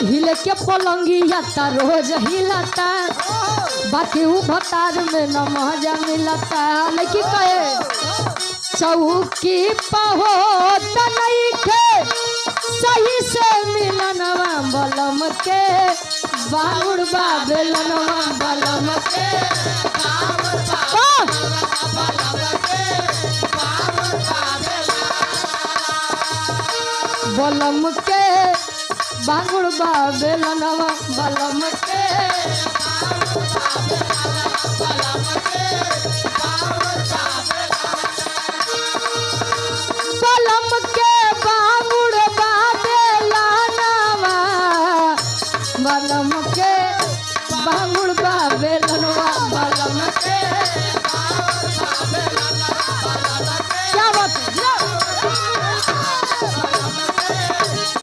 हिले के पलंगिया ता रोज हिलाता बाकी उ भतार में न मजा मिलता लेकिन कहे चौकी पहो नहीं के सही से मिलनवा बलम के बाउड़ बेलनवा बलम के बलम के बांगुड़ बेलनवा बलम के